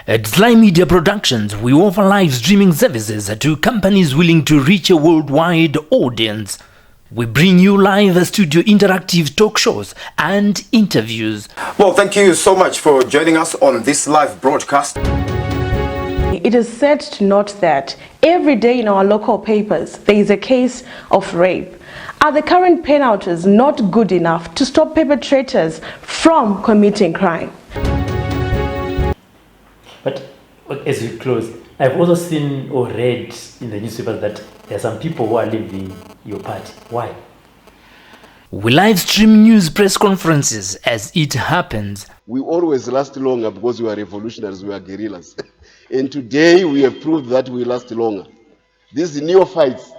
At SlyMedia Productions, we offer live streaming services to companies willing to reach a worldwide audience. We bring you live studio interactive talk shows and interviews. Well, thank you so much for joining us on this live broadcast. It is sad to note that every day in our local papers there is a case of rape. Are the current penalties not good enough to stop perpetrators from committing crime? But as we close, I've also seen or read in the newspaper that there are some people who are leaving your party. Why? We live stream news press conferences as it happens. We always last longer because we are revolutionaries, we are guerrillas. And today we have proved that we last longer. These neophytes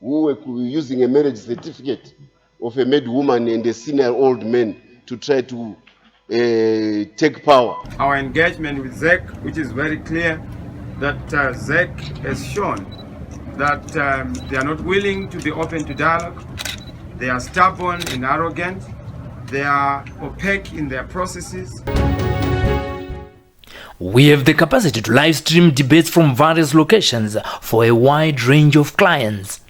who were using a marriage certificate of a married woman and a senior old man to try to take power. Our engagement with ZEC, which is very clear, that ZEC has shown that they are not willing to be open to dialogue. They are stubborn and arrogant. They are opaque in their processes. We have the capacity to live stream debates from various locations for a wide range of clients.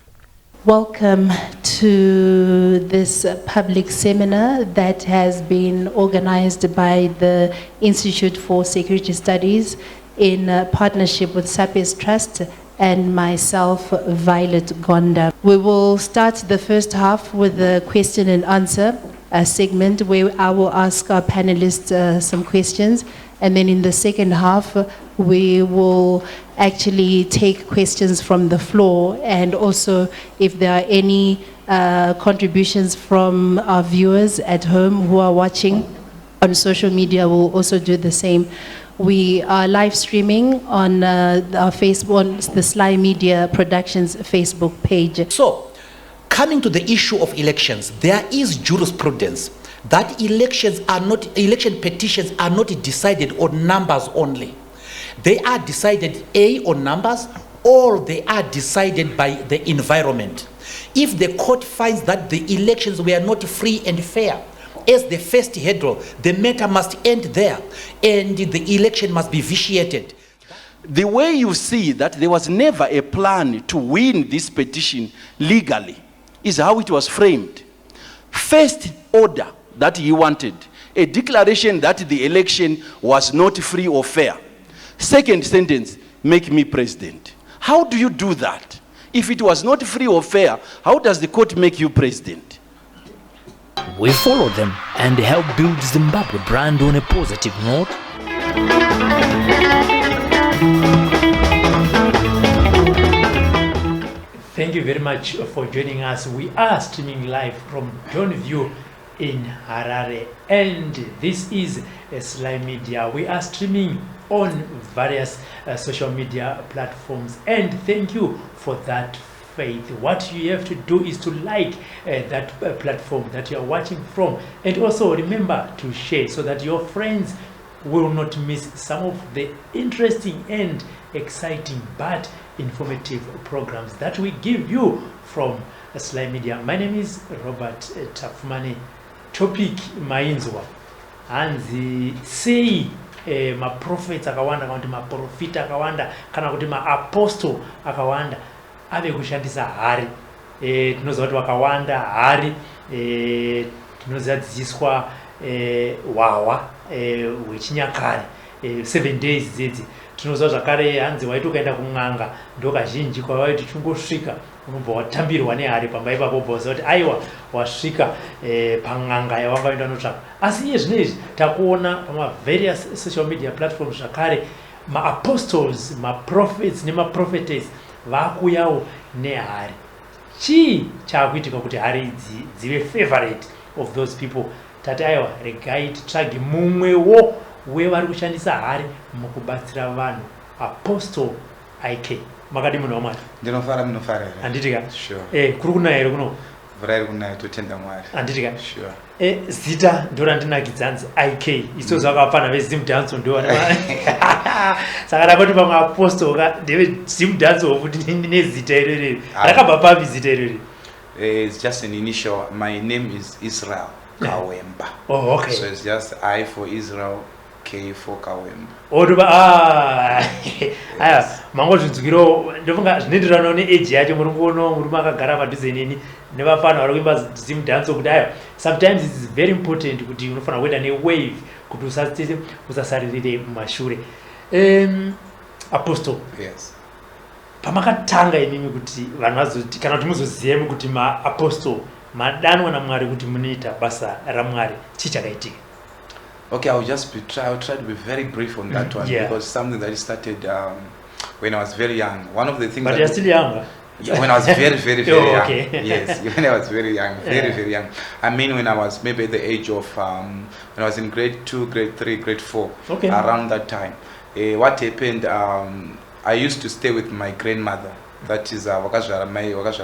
Welcome to this public seminar that has been organized by the Institute for Security Studies in partnership with SAPES Trust and myself, Violet Gonda. We will start the first half with a question and answer segment where I will ask our panelists some questions, and then in the second half we will actually take questions from the floor, and also if there are any contributions from our viewers at home who are watching on social media, we'll also do the same. We are live streaming on our Facebook, on the SlyMedia Productions Facebook page. So, coming to the issue of elections, there is jurisprudence that election petitions are not decided on numbers only. They are decided on numbers, or they are decided by the environment. If the court finds that the elections were not free and fair, as the first hurdle, the matter must end there, and the election must be vitiated. The way you see that there was never a plan to win this petition legally is how it was framed. First order that he wanted, a declaration that the election was not free or fair. Second sentence, make me president. How do you do that? If it was not free or fair, how does the court make you president? We follow them and help build Zimbabwe brand on a positive note. Thank you very much for joining us. We are streaming live from Johnview in Harare, and this is SlyMedia. We are streaming on various social media platforms, and thank you for that faith. What you have to do is to like that platform that you are watching from, and also remember to share so that your friends will not miss some of the interesting and exciting but informative programs that we give you from SlyMedia. My name is Robert Tafumani. Topic mainzwa hanzi sei maprofeta akawanda kana kuti maporofita akawanda kana kuti maapostle akawanda ave kushandisa hari. Tinoziva kuti wakawanda hari tinozadziswa wawa hwechinyakare 7 days dzidzi. Tinoziva zvakare hanzi waiti ukaenda kun'anga ndo kazhinji kwavaiti chingosvika unobva watambirwa nehari pamba ipapo bhoza kuti aiwa wasvika pan'anga yawangaenda notsvaka. Asi iye zvino izvi takuona pamavarious social media platforms zvakare maapostles, maprophets nemaprophetess vakuyawo nehari. Chii chaakuitika kuti hari idzi dzive favorite of those people? Tati aiwa regai titsvage mumwewo wevari kushandisa hari mukubatsira vanhu. Apostle IK, makadi munhu wamwari? Ndinofara munofara here. Handitika? Sure. Kuri kunaya here kuno? Mvura iri kunaya totenda Mwari. Handitika? Sure. Zita ndo randinakidzanzi IK. Iso zvakafana veZimbabwean ndo saka ndakati pamwe apostle ndeve Zimbabwean kuti nezita irori rakabva papi zita irori? It's just an initial. My name is Israel Kawemba. Oh, okay. So it's just I for Israel, K4 Kawemba. Oduba aya mango zvinzwiro ndofunga zvinoenderana neage yacho muri kuona muri makagara padhuze neni nevafana vari kuimba team dance kudayo. Sometimes it is very important kuti unofanira kuenda newave kuti usasaririre mumashure. Apostle, Yes. pamakatanga inimi kuti vanhu vazoti kana kuti muzozive kuti maapostle madanwa naMwari kuti munoita basa raMwari chichakaitika. Okay, I'll try to be very brief on that one, because something that started when I was very young. One of the things. But you're still younger. Yeah, when I was very okay. young. Yes, when I was very young, very young. I mean, when I was maybe at the age of when I was in grade 2, grade 3, grade 4. Okay. Around that time, what happened? I used to stay with my grandmother. That is wakazvara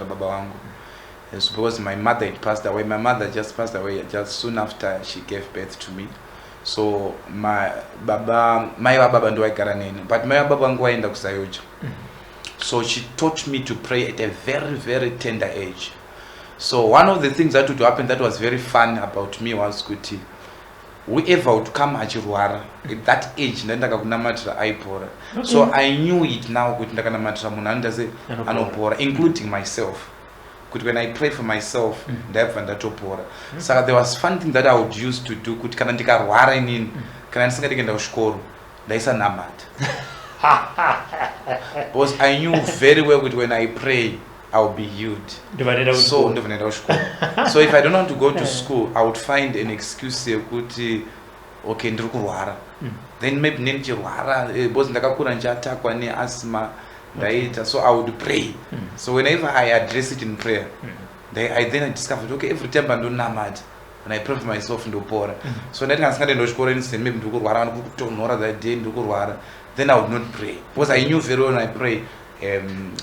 baba wangu. Yes, because my mother had passed away. My mother just passed away just soon after she gave birth to me. So my baba ndo waigara neni, but my baba wangu waenda kusayoja. So she taught me to pray at a very tender age. So one of the things that would happen that was very fun about me was kuti whoever would come achirwara at that age ndaenda kunamatira aipora. So I knew it now kuti ndakanamatira munhu anondase anopora, including myself. Kuti when I pray for myself ndabva ndatopora. Saka there was fun thing that I would use to do kuti kana ndikarwara inini kana ndisingadi kuenda kuchikoro ndaisa namata. Because I knew very well that when I pray, I will be healed. So if I don't want to go to school, I would find an excuse kuti okay ndirikurwara. Then maybe nendirwara because ndakakura nchatakwa neasthma ndaita, so I would pray. So whenever I address it in prayer, I discovered okay, every time I do namata, when I pray for myself ndopora. So ndatingasikade ndochikora instead maybe ndirikurwara ndikutonhora that day ndirikurwara, then I would not pray because I knew very well when I pray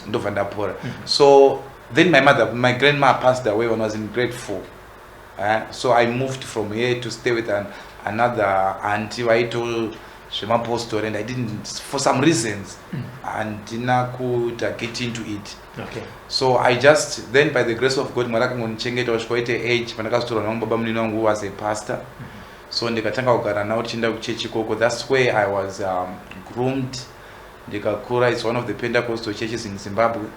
ndobva ndapora. So then my grandma passed away when I was in grade 4. So I moved from here to stay with another auntie waito zvemapostori, and I didn't, for some reasons, andina kuda get into it. Okay. So I just, then by the grace of God, Mwari akangonichengeta kusvika age pandakazotorwa namubaba munini wangu who was a pastor. So ndikatanga kugara nawo tichienda kuchechi ikoko. That's where I was groomed. Ndikakura, it's one of the Pentecostal churches in Zimbabwe.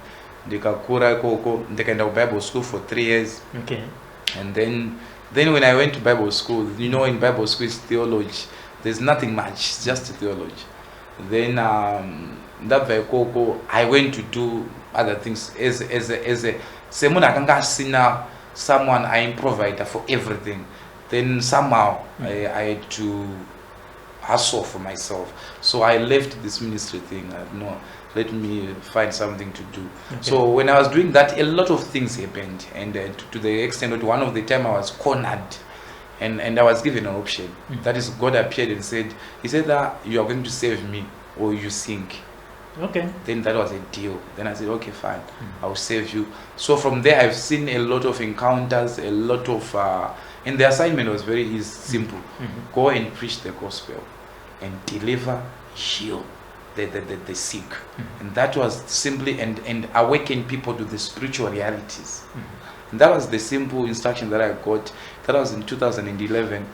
Ndikakura ikoko, ndikaenda Bible school for 3 years. Okay. And then when I went to Bible school, you know, in Bible school it's theology. There's nothing much, it's just theology. Then ndabva ikoko, I went to do other things as a semuna akanga sina someone I am provider for everything. Then somehow I had to hustle for myself. So I left this ministry thing. No, let me find something to do. Okay. So when I was doing that, a lot of things happened, and to the extent that one of the time I was cornered, and I was given an option. That is, God appeared and said, He said that you are going to save me or you sink. Okay. Then that was a deal. Then I said, okay, fine, I'll save you. So from there, I've seen a lot of encounters, a lot of, and the assignment was very simple. Go and preach the gospel and deliver, heal the sick. And that was simply, and awaken people to the spiritual realities. And that was the simple instruction that I got. That was in 2011.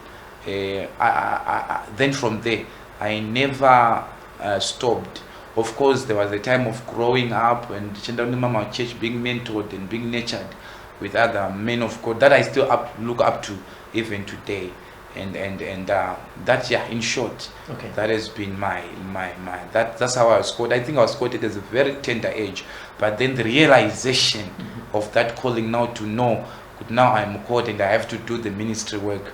Then from there, I never stopped. Of course, there was a time of growing up and Mama Church being mentored and being nurtured with other men of God that I still look up to even today. And that, yeah, in short, okay, that has been that's how I was called. I think I was called at a very tender age, but then the realization of that calling now to know, now I'm called and I have to do the ministry work.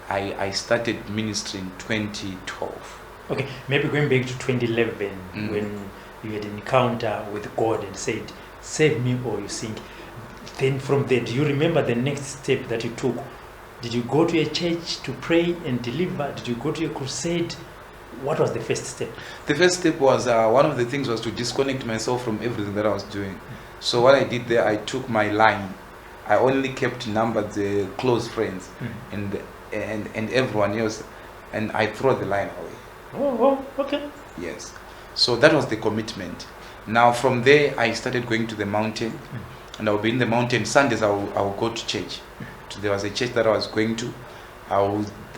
I started ministry in 2012. Okay, maybe going back to 2011 when you had an encounter with God and said, save me or you sink. Then from there, do you remember the next step that you took? Did you go to a church to pray and deliver? Did you go to a crusade? What was the first step? The first step was, one of the things was to disconnect myself from everything that I was doing. So what I did there, I took my line. I only kept the close friends and everyone else, and I threw the line away. Oh, okay. Yes. So that was the commitment. Now from there, I started going to the mountain, and I would be in the mountain. Sundays, I would go to church. There was a church that I was going to.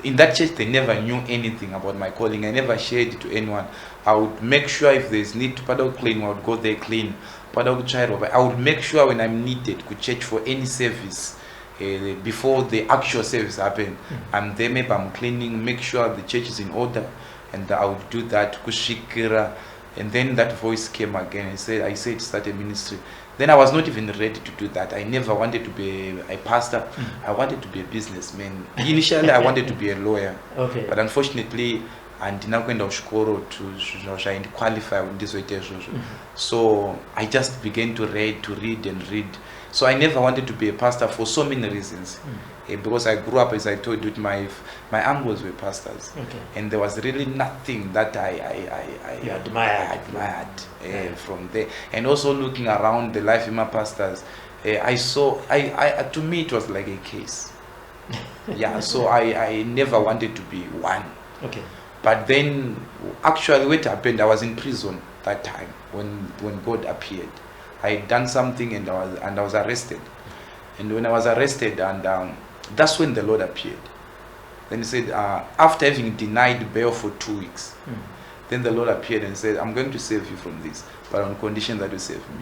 in that church they never knew anything about my calling. I never shared it to anyone. I would make sure if there's need to paddle clean, I would go there clean. Paddle try, I would make sure when I'm needed to church for any service. Before the actual service happen, I'm there, maybe I'm cleaning, make sure the church is in order, and I would do that. Kushikira, and then that voice came again. I said start a ministry. Then I was not even ready to do that. I never wanted to be a pastor. I wanted to be a businessman. Initially, I wanted to be a lawyer. Okay. But unfortunately, andinakwenda kuchikoro to qualify with this way. So I just began to read. So I never wanted to be a pastor for so many reasons. Because I grew up, as I told you, my uncles were pastors. Okay. And there was really nothing that I admired from there. And also looking around the life of my pastors, I saw, to me it was like a case. Yeah, so I never wanted to be one. Okay. But then, actually what happened, I was in prison that time when God appeared. I had done something and I was arrested. And when I was arrested, and that's when the Lord appeared. Then he said, after having denied bail for 2 weeks, then the Lord appeared and said, I'm going to save you from this, but on condition that you save me.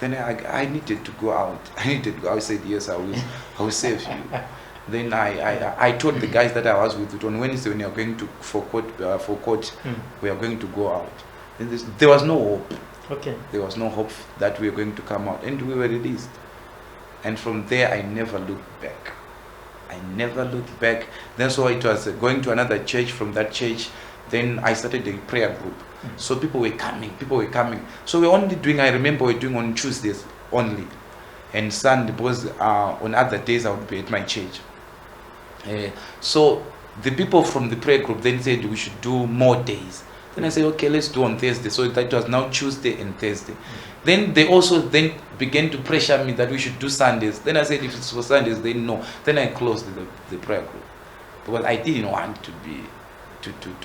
Then I needed to go out. I said, yes, I will save you. Then I told the guys that I was with, on Wednesday when you are going to for court, we are going to go out. And there was no hope. Okay. There was no hope that we were going to come out, and we were released. And from there, I never looked back. Then so it was going to another church. From that church, then I started a prayer group. So people were coming. So we were only doing, I remember we were doing on Tuesdays only. And Sunday, because on other days I would be at my church. So the people from the prayer group then said we should do more days. Then I said, okay, let's do on Thursday. So that was now Tuesday and Thursday. Then they also then began to pressure me that we should do Sundays. Then I said, if it's for Sundays, then no. Then I closed the prayer group because I didn't want to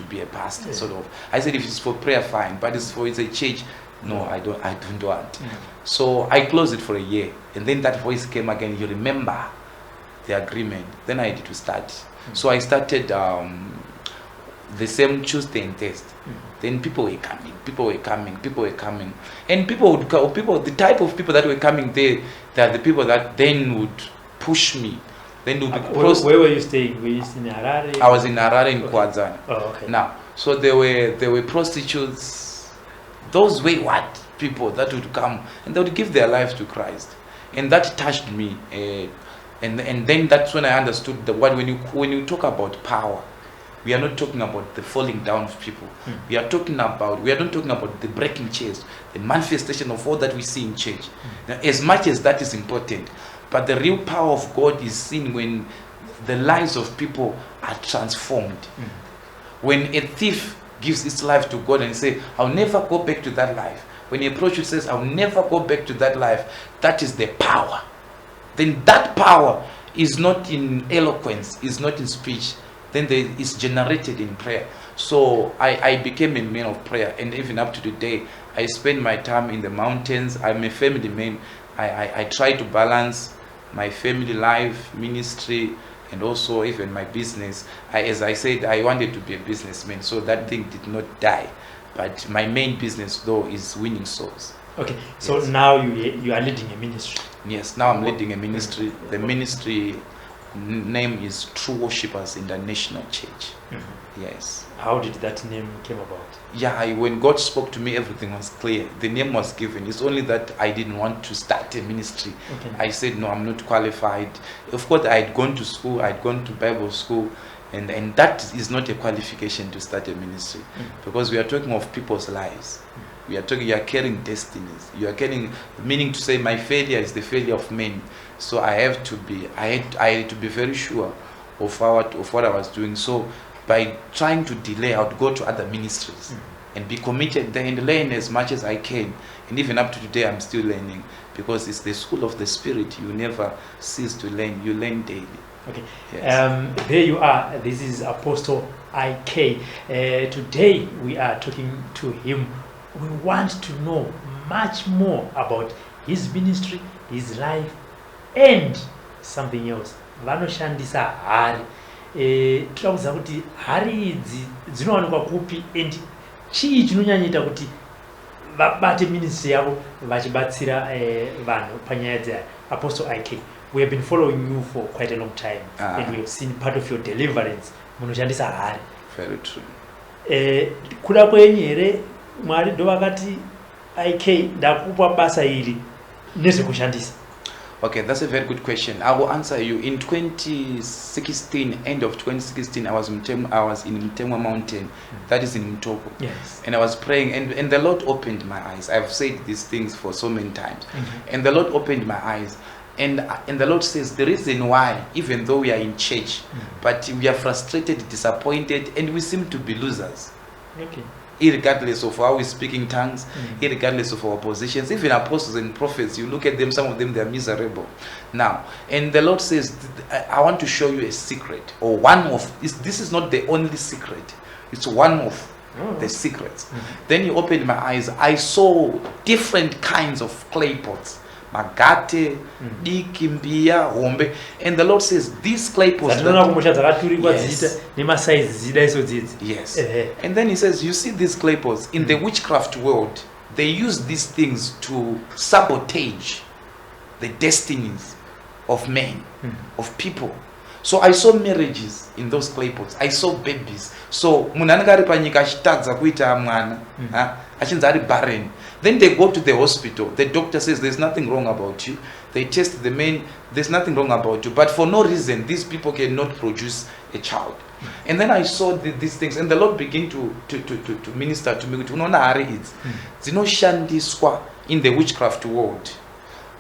be a pastor. Sort of. I said, if it's for prayer, fine. But it's a church. No, I don't want. So I closed it for a year, and then that voice came again. You remember the agreement? Then I had to start. So I started the same Tuesday and Thursday. Then people were coming, and the type of people that were coming there, they are the people that then would push me. Then would be where were you staying? Were you in Harare? I was in Harare in Kwazana. Oh, okay. Now, so there were prostitutes, those wayward people that would come and they would give their lives to Christ, and that touched me. And then that's when I understood when you talk about power. We are not talking about the falling down of people. We are not talking about the breaking chairs, the manifestation of all that we see in church. Now, as much as that is important, but the real power of God is seen when the lives of people are transformed. When a thief gives his life to God and says, I'll never go back to that life. When a prostitute says, I'll never go back to that life, that is the power. Then that power is not in eloquence, is not in speech. Then it's generated in prayer. So I became a man of prayer, and even up to today, I spend my time in the mountains. I'm a family man. I try to balance my family life, ministry, and also even my business. As I said, I wanted to be a businessman, so that thing did not die. But my main business, though, is winning souls. Okay, so yes. Now you are leading a ministry. Yes, now I'm leading a ministry. The ministry name is True Worshippers International Church. Yes. How did that name came about? Yeah, when God spoke to me, everything was clear. The name was given. It's only that I didn't want to start a ministry. Okay. I said, no, I'm not qualified. Of course, I had gone to school. I had gone to Bible school. And that is not a qualification to start a ministry. Because we are talking of people's lives. You are carrying destinies. You are carrying, meaning to say my failure is the failure of men. So I had to be very sure of what I was doing. So by trying to delay, I would go to other ministries and be committed there and learn as much as I can. And even up to today, I'm still learning, because it's the school of the Spirit. You never cease to learn. You learn daily. Okay. Yes. There you are. This is Apostle IK. Today we are talking to him. We want to know much more about his ministry, his life, and something else. Vanoshandisa hari. tinokuza kuti hari idzi dzinowanikwa kupi and chii chinonyanyita kuti vabate ministry yavo vachibatsira vanhu panyaya dza Apostle IK. We have been following you for quite a long time and we have seen part of your deliverance munoshandisa hari. Very true. Kuda kwenyu here Mwari ndo vakati IK ndakupa basa iri nezvekushandisa? Okay, that's a very good question. I will answer you. In 2016, end of 2016, I was in Mtemwa Mountain, that is in Mtoko. Yes. And I was praying, and the Lord opened my eyes. I've said these things for so many times. And the Lord opened my eyes. And the Lord says the reason why, even though we are in church, but we are frustrated, disappointed, and we seem to be losers. Okay. Irregardless of how we speak in tongues, irregardless of our positions, even apostles and prophets, you look at them, some of them, they are miserable. Now, and the Lord says, I want to show you a secret, or one of, this is not the only secret, it's one of the secrets. Then He opened my eyes, I saw different kinds of clay pots. Magate, Dikimbia, Hombe, and the Lord says these clay pots. Yes. And then He says, you see these clay pots in the witchcraft world, they use these things to sabotage the destinies of men, of people. So I saw marriages in those clay pots. I saw babies. So munanagari panyika achitadza kuita mwana, achinzi ari barren. Then they go to the hospital. The doctor says there's nothing wrong about you. They test the men, there's nothing wrong about you. But for no reason, these people cannot produce a child. And then I saw these things, and the Lord began to minister to me. Unaona hari idzi dzinoshandiswa in the witchcraft world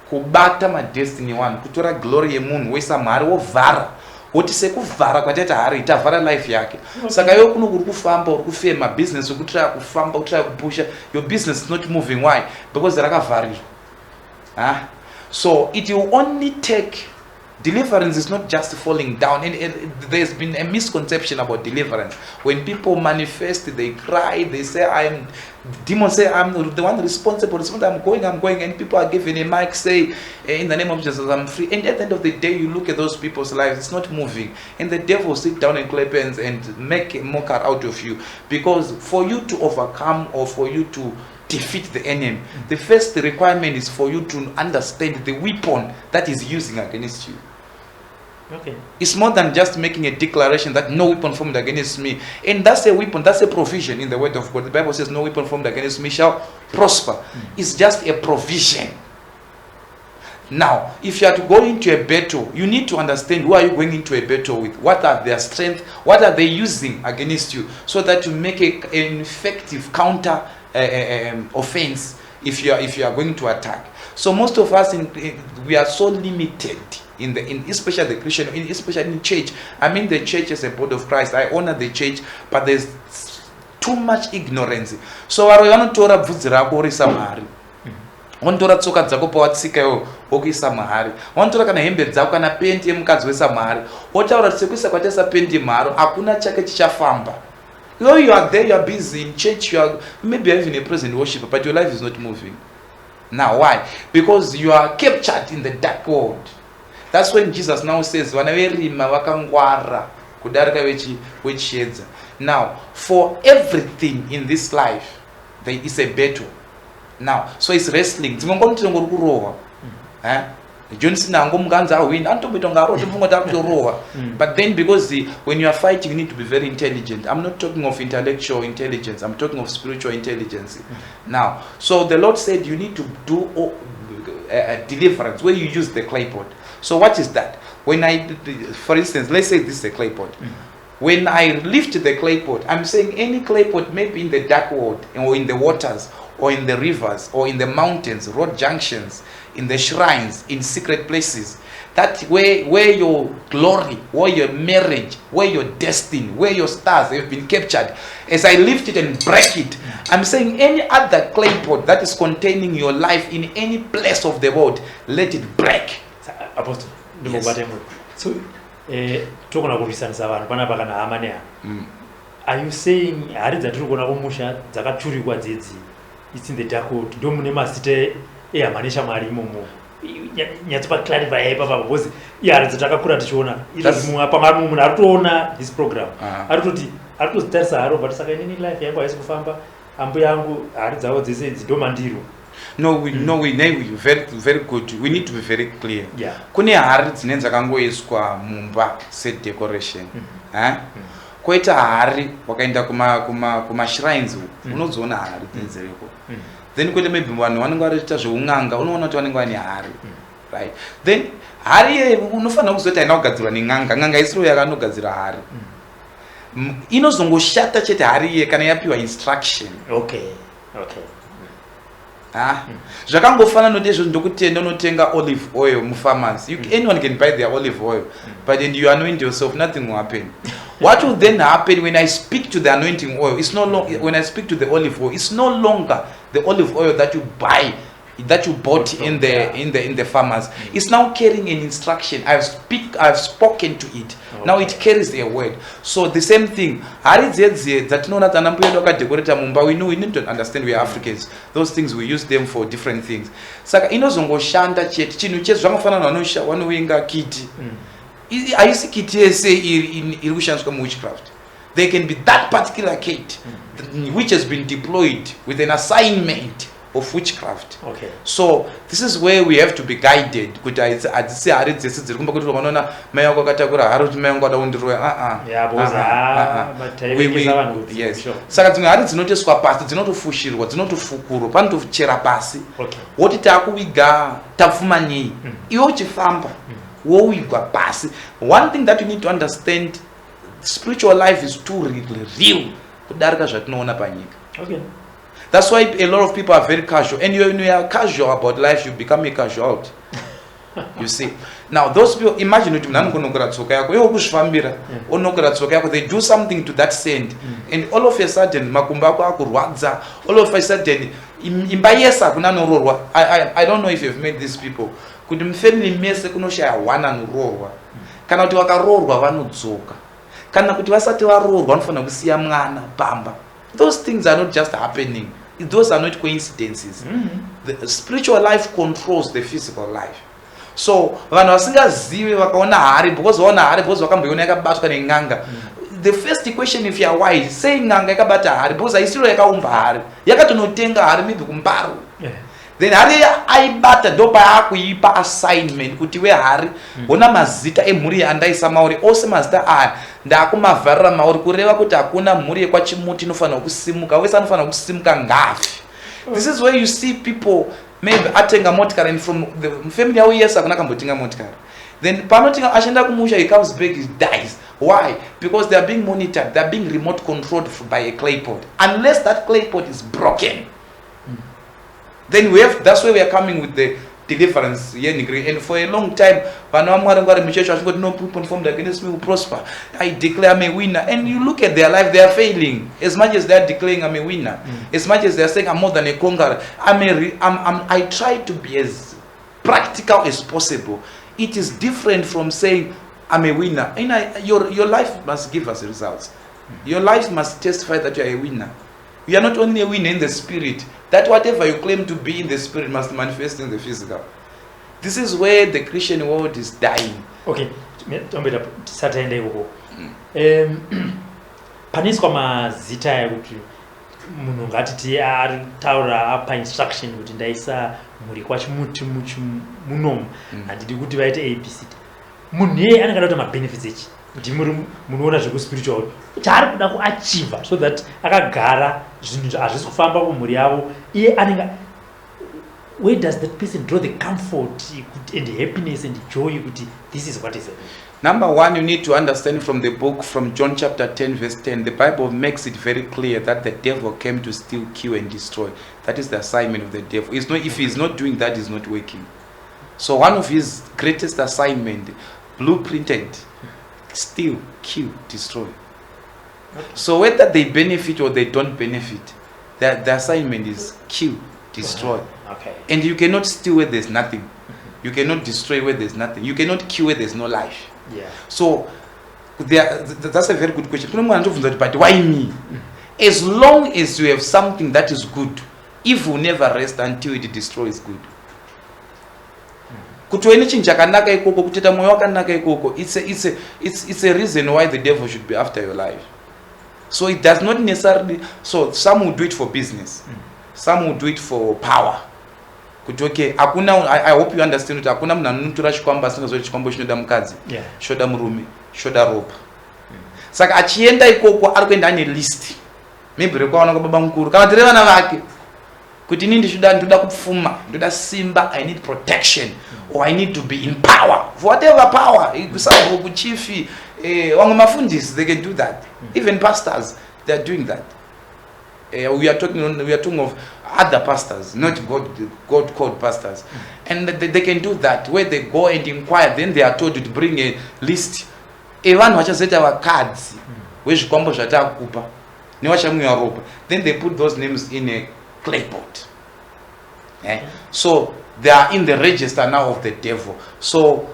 kubata ma destiny one, kutora glory yemunhu woisa mari wovhara. Woti sekuvhara kwataita hari itavhara life yake. Saka iwe kuno kuri kufamba uri kufema business uri kutry kufamba utry kupusha, your business is not moving. Why? Because rakavharirwa. So it will only take deliverance is not just falling down, and there's been a misconception about deliverance. When people manifest, they cry, they say, demons say, I'm the one responsible, I'm going, and people are given a mic, say, in the name of Jesus, I'm free. And at the end of the day, you look at those people's lives, it's not moving. And the devil will sit down and clap hands and make a mockery out of you. Because for you to overcome, or for you to defeat the enemy, the first requirement is for you to understand the weapon that is using against you. Okay. It's more than just making a declaration that no weapon formed against me. And that's a weapon, that's a provision in the word of God. The Bible says no weapon formed against me shall prosper. It's just a provision. Now, if you are to go into a battle, you need to understand who are you going into a battle with. What are their strengths? What are they using against you? So that you make an effective counter offense if you are going to attack. So most of us we are so limited in especially the Christian, especially in church. I mean the church is a body of Christ. I honor the church, but there's too much ignorance. So vanotora bvudzi rako orisa mahari, vanotora tsoka dzako pawatsika iwo okuisa mahari, vanotora kana hembe dzako kana pendi yemukadzi oisa mahari, otaura kuti sekuisa kwataisa pendi mahari hakuna chake chichafamba. Though you are there, you are busy in church, you are maybe having a present worship, but your life is not moving. Now why? Because you are captured in the dark world. That's when Jesus now says, now, for everything in this life, there is a battle. Now, so it's wrestling. But then because when you are fighting, you need to be very intelligent. I'm not talking of intellectual intelligence, I'm talking of spiritual intelligence. Now, so the Lord said you need to do deliverance where you use the clay pot. So what is that? When for instance, let's say this is a clay pot. When I lift the clay pot, I'm saying any clay pot, maybe in the dark world, or in the waters, or in the rivers, or in the mountains, road junctions, in the shrines, in secret places, that where your glory, where your marriage, where your destiny, where your stars have been captured, as I lift it and break it, I'm saying any other clay pot that is containing your life in any place of the world, let it break. Apostle, yes. So, talking about visanisa vanhu panapa kana hama are you saying hari dzatiri kuona kumusha dzakaturikwa dzidzi, it's in the dark world, ndo mune mazita ehama neshamwari imomo? nyatsopa clarify papa because ihari dzatakakura tichiona izvozvi pamwe munhu ari kutoona this program ari kutoti ari kuzitarisa haro but saka inini life yangu haisi kufamba ambuya yangu hari dzavo dzese dzidomandiro. No, very good. We need to be very clear. Yeah. Kune hari dzine dzakangoiswa mumba set decoration. Koita hari wakaenda kuma shrines unozoona hari dzinzereko. Then koita maybe vanhu vanenge varita zveun'anga unoona kuti vanenge vane hari. Right. Then hari unofanira kuzoita ina kugadzirwa nen'anga. N'anga isiro yakanogadzira hari. Inozongoshata chete hari iye kana yapiwa instruction. Okay. Zvakangofanana nodezvo ndokuti unotenga olive oil mufarmers. Anyone can buy their olive oil, but then you anoint yourself, nothing will happen. What will then happen when I speak to the anointing oil? It's no longer when I speak to the olive oil. It's no longer the olive oil that you buy, that you bought in the farmers. It's now carrying an instruction. I've spoken to it. Now it carries a word. So the same thing. We need to understand we are Africans. Those things we use them for different things. Saka inozongoshanda chete chinhu chedu zvakafanana vanowenga kiti. Aisi kiti yese iri kushandiswa muwitchcraft. There can be that particular kit which has been deployed with an assignment of witchcraft. Okay. So this is where we have to be guided. Kuti adzisi hari dzese dziri kumba kuti vanoona mai wako akatakura hari kuti mai wangu ada kundiroya. Yes. Saka dzimwe hari dzinoteswa pasi dzinotofushirwa dzinotofukurwa panotochera pasi. Woti takuviga tapfuma nei iwe uchifamba wowigwa pasi. One thing that you need to understand, spiritual life is too real kudarika zvatinoona panyika. Okay. That's why a lot of people are very casual. And when you are casual about life, you become a casualty. You see. Now, those people, imagine they do something to that sand. And all of a sudden, all of a sudden, I don't know if you've met these people. Kana kuti vakarorwa vanodzoka. Kana kuti vasati varorwa vanofanira kusiya mwana bamba. Those things are not just happening. Those are not coincidences. The spiritual life controls the physical life. So, vanhu vasingazivi vakaona hari because vaona hari because vakamboiona yakabatwa nen'anga. The first question, if you are wise, say n'anga yakabata hari because haisiro yakaumba hari. Yakatonotenga hari maybe kumbaro. Then hari aibata ndopa yakuipa assignment kuti we hari ona mazita emhuri yandaisa mauri ose mazita aya ndakumavharira mauri kureva kuti hakuna mhuri yekwachimuti inofanira kusimuka wese anofanira kusimuka ngafi. This is where you see people maybe atenga motikari and from the family yavo yes hakuna kambotenga motikari. Then panotinga ashenda kumusha, he comes back, he dies. Why? Because they are being monitored, they are being remote controlled by a clay pot. Unless that clay pot is broken, then that's where we are coming with the deliverance here in Greece. And for a long time, no people formed against me will prosper. I declare I'm a winner. And you look at their life, they are failing. As much as they are declaring I'm a winner, as much as they are saying I'm more than a conqueror, I try to be as practical as possible. It is different from saying I'm a winner. Your life must give us results. Your life must testify that you are a winner. You are not only a winner in the spirit, that whatever you claim to be in the spirit must manifest in the physical. This is where the Christian world is dying. Okay, tisataenda ikoko. Paniswa mazita ekuti munhu ngatiti ari taura apa instruction kuti ndaisa muri kwachimuti munomu handidi kuti vaite ABCD. Munhu yeye anenge adakuita mabenefits echi kuti munoona zvekuspiritual kuti ari kuda kuachieva so that akagara zvinhu hazvisi kufamba kumhuri yavo iye anenge. Where does that person draw the comfort and happiness and joy kuti this is what is happening? Number one, you need to understand from the book, from John chapter 10 verse 10, the Bible makes it very clear that the devil came to steal, kill and destroy. That is the assignment of the devil. If he's not doing that, he's not working. So one of his greatest assignment, blueprinted, steal, kill, destroy. Okay. So whether they benefit or they don't benefit, the assignment is kill, destroy. Okay. And you cannot steal where there's nothing. You cannot destroy where there's nothing. You cannot kill where there's no life. Yeah. So that's a very good question. But why me? As long as you have something that is good, evil never rests until it destroys good. kuti uine chinhu chakanaka ikoko kutoita mwoyo wakanaka ikoko, it's a reason why the devil should be after your life. So it does not necessarily, so some will do it for business, some will do it for power. Kuti okay, I hope you understand kuti hakuna munhu anotora chikwambo asingazoti chikwambo chinoda mukadzi, choda murume, choda ropa. Saka achienda ikoko ari kuenda ane list, maybe rekwaona kwababa mukuru kana tere vana vake kuti inini ndoda kupfuma, ndoda simba, I need protection, or I need to be in power, for whatever power, kusabhuku kuchifi, wamwe mafundisi, they can do that. Even pastors, they are doing that. We are talking of other pastors, not God called pastors, and they can do that where they go and inquire. Then they are told to bring a list. Evan wachazeta wa cards, wezvikwambo zvatakupa, newachamwiwa ropa. Then they put those names in a clay pot. So they are in the register now of the devil. So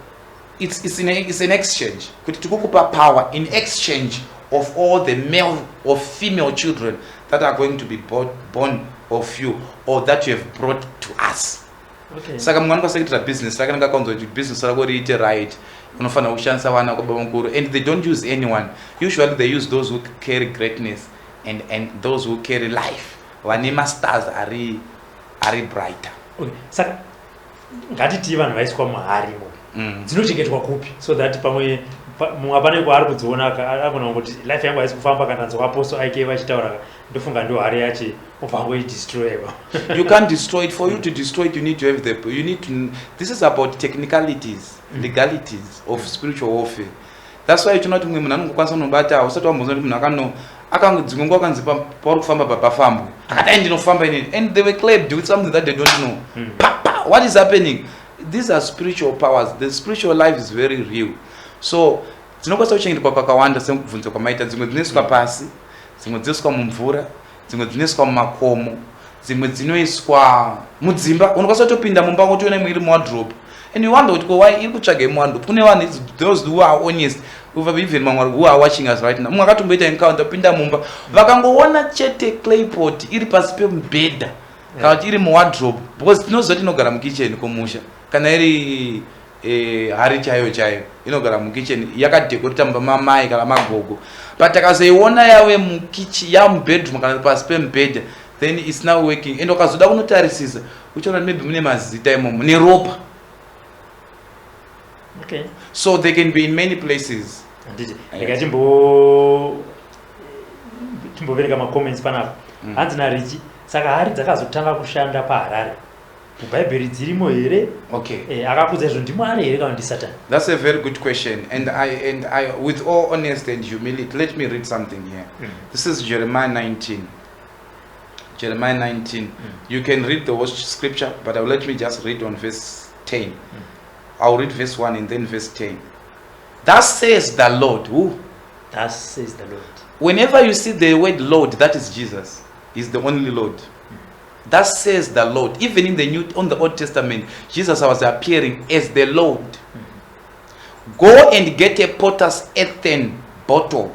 it's an exchange. Kuti tikukupa power in exchange of all the male or female children that are going to be born of you, or that you have brought to us. Okay. Saka mwana kwasekitira business, saka ndakakonzwa kuti business rako riite right, unofana kushandisa vana kwababa mukuru, and they don't use anyone. Usually they use those who carry greatness and those who carry life. Vanema stars are brighter. Okay. Saka ngatiti vanhu vaiswa muharimo dzinochengetwa kupi, so that pamwe mumwe apane kwaari kudziona agona kuti life yangu haisi kufamba kana nzwa apostle aike vachitaura ndofunga ndo hari yachi upangoidestroyewa. You can't destroy it. For you to destroy it, you need to have this is about technicalities, legalities of spiritual warfare. That's why chinoti mumwe munhu anongokwanisa kunobata usati wambozwa kuti munhu akangodzingongo akanzi pauri kufamba papafambo akati ndinofamba inini, and they were claimed with something that they don't know. Papa, what is happening? These are spiritual powers. The spiritual life is very real. So dzinokwanisa kuchengetwa kwakawanda semubvunzo kwamaita. Dzimwe dzinoiswa pasi, dzimwe dzinoiswa mumvura, dzimwe dzinoiswa mumakomo, dzimwe dzinoiswa mudzimba. Unokwanisa kutopinda mumba wotoona imwe iri muwardrobe, and you wonder kuti why iri kutsvaga muwardrobe. Kune vanhu those who are honest, even who are watching us right now. Mumwe akatomboita encounter, pinda mumba vakangoona chete clay pot iri pasi pemubhedha kana kuti iri muwardrobe, because tinoziva kuti inogara mukitchen kumusha, kana iri hari chaiyo inogara mukitchen yakadekoreta mamai kana magogo, but akazoiona yave mukitchen yamubedroom kana pasi pemubhedha, then it's now working. And ukazoda kunotarisisa uchiona maybe mune mazita imomo neropa. Okay. So they can be in many places. Ndika timbovereka macomments panapa. Hanzi narichi saka hari dzakazotanga kushanda paHarare. Mubhaibheri dzirimo here? Okay. Akakudza izvo ndimwari here kana ndi Satan? That's a very good question, and I with all honesty and humility, let me read something here. This is Jeremiah 19. Jeremiah 19. You can read the whole scripture, but let me just read on verse 10. I'll read verse 1 and then verse 10. Thus says the Lord. Who? Thus says the Lord. Whenever you see the word Lord, that is Jesus. He's the only Lord. Thus says the Lord. Even in the Old Testament, Jesus was appearing as the Lord. Go and get a potter's earthen bottle.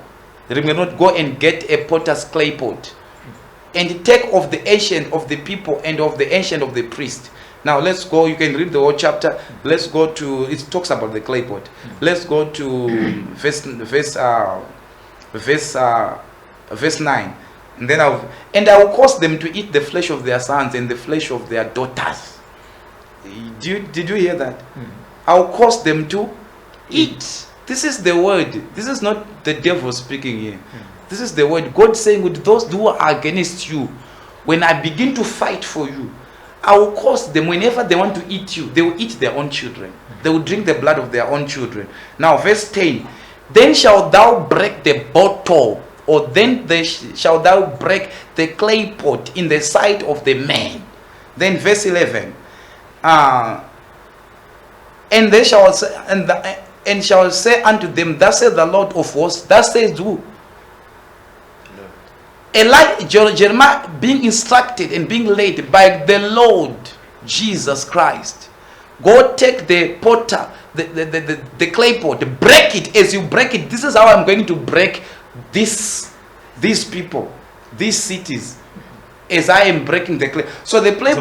Remember, not go and get a potter's clay pot, and take of the ancient of the people and of the ancient of the priest. Now let's go. You can read the whole chapter. Let's go to. It talks about the clay pot. Let's go to verse 9. And then I will cause them to eat the flesh of their sons and the flesh of their daughters. Did you hear that? I will cause them to eat. This is the word. This is not the devil speaking here. This is the word. God saying, with those who are against you, when I begin to fight for you, I will cause them, whenever they want to eat you, they will eat their own children. They will drink the blood of their own children. Now, verse 10. Then shalt thou break the bottle, or then shalt thou break the clay pot in the sight of the man. Then verse 11. And they shall say, and shall say unto them, thus says the Lord of hosts, thus says who? Jeremiah being instructed and being led by the Lord Jesus Christ. Go take the potter, the clay pot, break it. As you break it, this is how I'm going to break these people, these cities. as I am breaking the clay. So the play.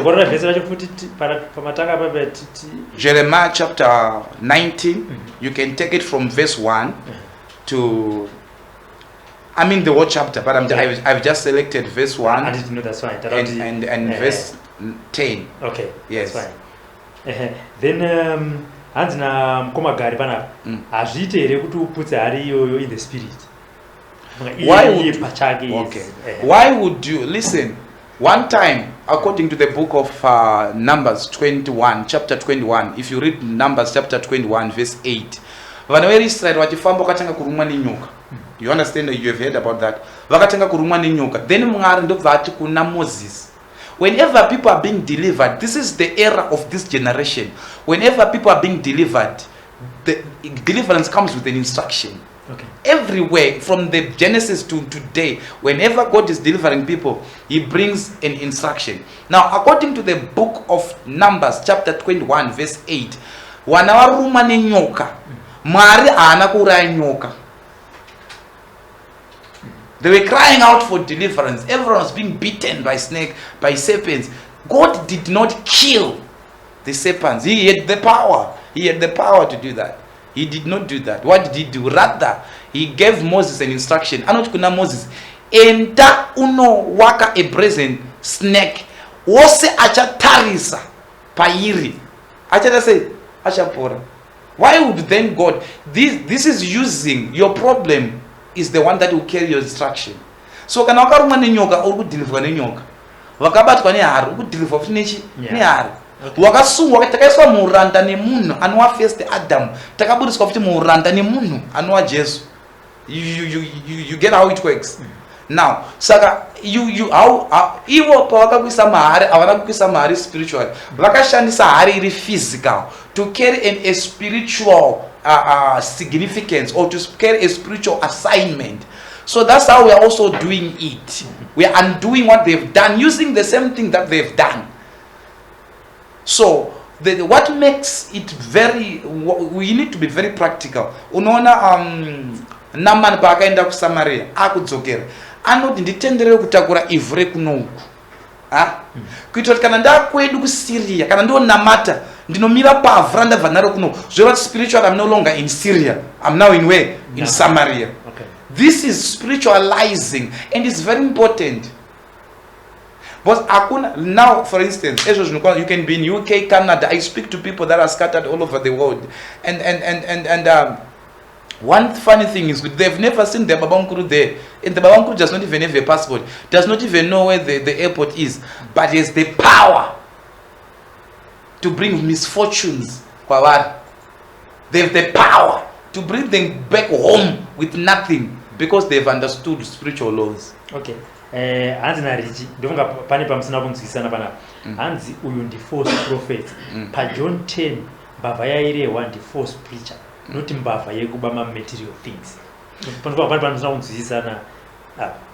Jeremiah chapter 19, you can take it from verse 1 to, I mean the whole chapter, but I've just selected verse 1 I didn't know, that's fine. and verse 10. Okay, yes. That's fine. Then hanzi na mkomagari panapa azviite here kuti uputse hari iyoyo in the spirit. Why would you listen? One time, according to the book of Numbers 21, chapter 21, if you read Numbers chapter 21, verse 8, vana veIsraeri vachifamba vakatanga kurumwa nenyoka. You understand? You have heard about that. Vakatanga kurumwa nenyoka. Then Mwari ndobva ati kuna Moses, whenever people are being delivered, this is the era of this generation. Whenever people are being delivered, the deliverance comes with an instruction. Okay. Everywhere, from the Genesis to today, whenever God is delivering people, He brings an instruction. Now, according to the book of Numbers, chapter 21, verse 8, wanawaruma nenyoka, Mwari haana kuuraya nyoka. They were crying out for deliverance. Everyone was being beaten by serpents. God did not kill the serpents. He had the power. He had the power to do that. He did not do that. What did he do? Rather, he gave Moses an instruction. Anoti kuna Moses, enda uno waka a brazen snake. Wose achatarisa pairi. Achata say, achapora. Why would then God? This is using your problem is the one that will carry your instruction. So kana wakarumwa nenyoka uri kudeliverwa nenyoka. Wakabatwa nehari uri kudeliverwa futi nehari. Wakasungwa takaiswa muuranda nemunhu anova first Adam, takaburiswa futi muuranda nemunhu anova Jesu. You get how it works. Now, saka ivo pavakakuisa mahari havana kukuisa mahari spiritual, vakashandisa hari iri physical to carry a spiritual significance or to carry a spiritual assignment. So that's how we are also doing it. We are undoing what they've done, using the same thing that they've done. So what makes it very, we need to be very practical. Unaona Naman pakaenda ku Samaria akudzokera anoti nditenderere kutakura ivhu rekunoku kuitira kuti kana ndakwedu ku Syria kana ndonamata ndinomira pavhu randabva naro kuno zvorati spiritual. I'm no longer in Syria, I'm now in where? In Samaria. Okay. This is spiritualizing and it's very important. But now, for instance, you can be in UK, Canada. I speak to people that are scattered all over the world, and one funny thing is they've never seen the Babankuru there, and the Babankuru does not even have a passport, does not even know where the airport is, but has the power to bring misfortunes. They have the power to bring them back home with nothing because they've understood spiritual laws. Okay. Hanzi narichi ndonga pane pamusina kunzwisana pana hanzi uyu ndi false prophet pa John 10 mbavha yairehwa ndi false preacher, not mbavha yekuba ma material things. Pane pamusina kunzwisana.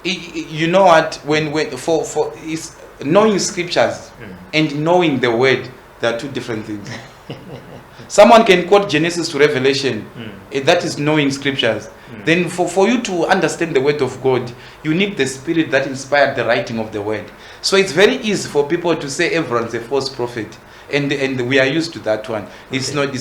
You know what, when for is knowing scriptures and knowing the word, there are two different things. Someone can quote Genesis to Revelation, that is knowing scriptures. Then for you to understand the word of God, you need the spirit that inspired the writing of the word. So it's very easy for people to say everyone's a false prophet, and we are used to that one. It's not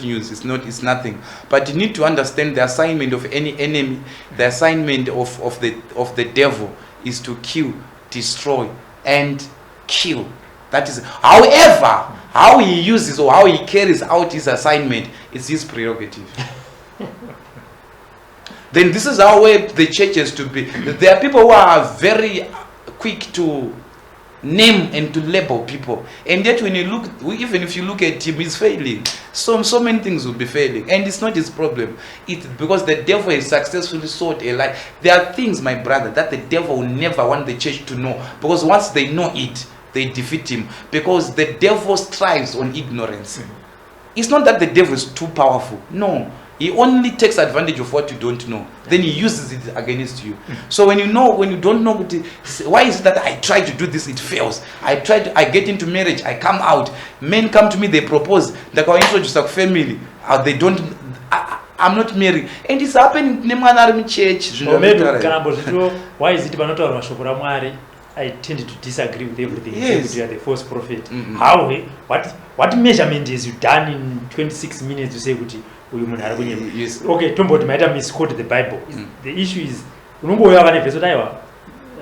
news. It's nothing. But you need to understand the assignment of any enemy. The assignment of the devil is to kill, destroy, and kill. That is, however, how he uses or how he carries out his assignment is his prerogative. Then this is how the church has to be. There are people who are very quick to name and to label people, and yet when you look, even if you look at him, he's failing. So many things will be failing, and it's not his problem. It's because the devil has successfully sought a lie. There are things, my brother, that the devil will never want the church to know, because once they know it, they defeat him, because the devil strives on ignorance. It's not that the devil is too powerful. No. He only takes advantage of what you don't know. Then he uses it against you. So when you don't know, why is it that I try to do this, it fails? I get into marriage, I come out. Men come to me, they propose. They can introduce a family. They don't. I'm not married, and it's happening in the church. Why is it not I tend to disagree with everything. Yes. You are the false prophet. How? What measurement is you done in 26 minutes to say kuti uyu munhu ari kunyema? Yes. Okay, tomboti maita misquote the Bible. The issue is unongoya vane vhesi daiwa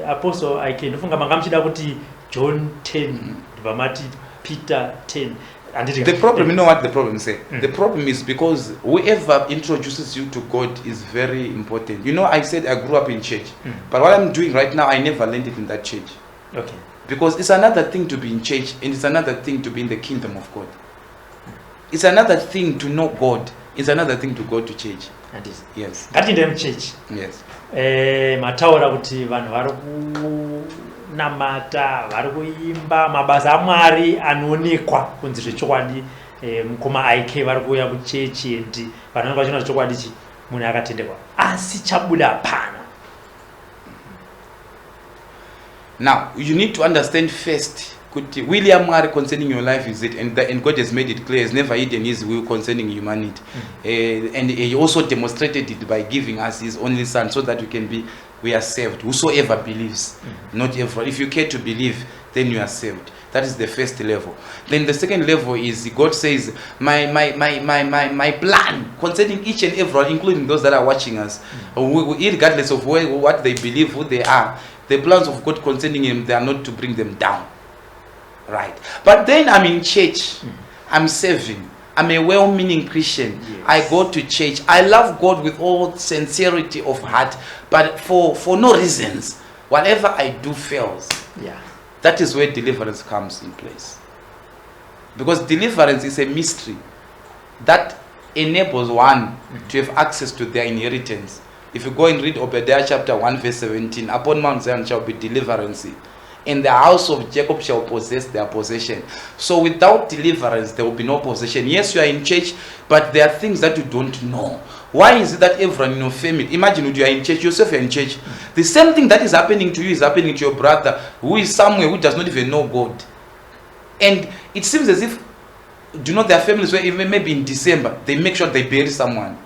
apostle I ndofunga manga muchida kuti John 10 vamati Peter 10. The problem, you know what the problem say? The problem is because whoever introduces you to God is very important. You know, I said I grew up in church, but what I'm doing right now, I never learned it in that church. Okay. Because it's another thing to be in church, and it's another thing to be in the kingdom of God. It's another thing to know God. It's another thing to go to church. That is. Yes. That in them church. Yes. Mataura kuti vanhu vari kunamata, vari kuimba mabasa aMwari anoonekwa kunzi zvechokwadi, mukoma IK vari kuuya kuchechi and vanhu vanenge vachiona zvechokwadi ichi munhu akatendekwa asi chabuda hapana. Now, you need to understand first, William Mwari concerning your life is it, and God has made it clear, has never hidden his will concerning humanity. And he also demonstrated it by giving us his only son so that we are saved. Whosoever believes, not everyone. If you care to believe, then you are saved. That is the first level. Then the second level is God says, my plan concerning each and everyone, including those that are watching us, regardless of what they believe, who they are, the plans of God concerning them, they are not to bring them down. Right. But then I'm in church. I'm serving. I'm a well-meaning Christian. Yes. I go to church. I love God with all sincerity of heart, but for no reasons. Whatever I do fails. Yeah. That is where deliverance comes in place. Because deliverance is a mystery that enables one to have access to their inheritance. If you go and read Obadiah chapter 1 verse 17, upon Mount Zion shall be deliverance, and the house of Jacob shall possess their possession. So without deliverance, there will be no possession. Yes, you are in church, but there are things that you don't know. Why is it that everyone in your family, imagine you are in church, yourself you are in church, the same thing that is happening to you is happening to your brother who is somewhere who does not even know God. And it seems as if, do you know, there are families where even maybe in December, they make sure they bury someone.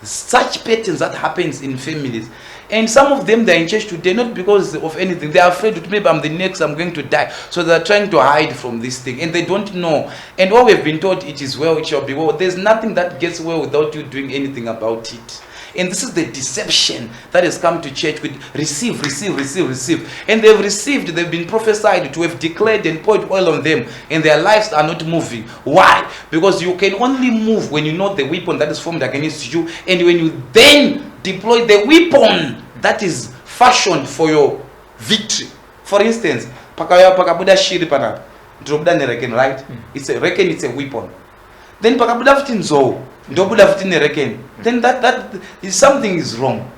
Such patterns that happens in families. And some of them, they're in church today, not because of anything. They are afraid that maybe I'm the next, I'm going to die. So they're trying to hide from this thing. And they don't know. And what we've been taught, it is well, it shall be well. There's nothing that gets well without you doing anything about it. And this is the deception that has come to church with receive. And they've received, they've been prophesied to have declared and poured oil on them. And their lives are not moving. Why? Because you can only move when you know the weapon that is formed against you. And when you then deploy the weapon that is fashioned for your victory. For instance, pakabuda shiri panapa. Drobuda ne reckon, right? It's a reckon, it's a weapon. Then pakabuda fitin zo. Ndobuda fitin ne reckon. Then that is something is wrong.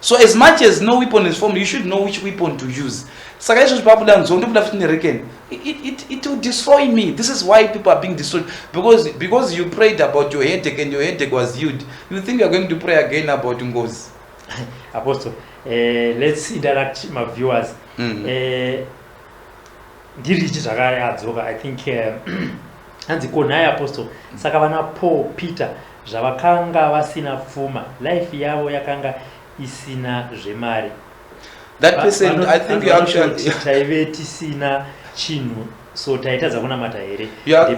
So as much as no weapon is formed, you should know which weapon to use. It will destroy me. This is why people are being destroyed. Because you prayed about your headache and your headache was healed. You think you are going to pray again about Ngozi. Apostle, let's interact my viewers. I think hanzi konai apostle saka vana Paul Peter zvavakanga vasina pfuma, life yavo yakanga isina zvemari. That person, I think you actually taive tisina chinhu, so taitadza kunamata here.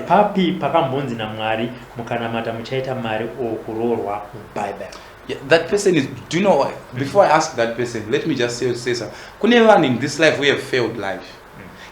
Papi pakambonzi naMwari mukanamata muchaita mari okuroorwa muBible. Yeah, that person is, do you know what? Before I ask that person, let me just say something. Kunevan in this life we have failed life.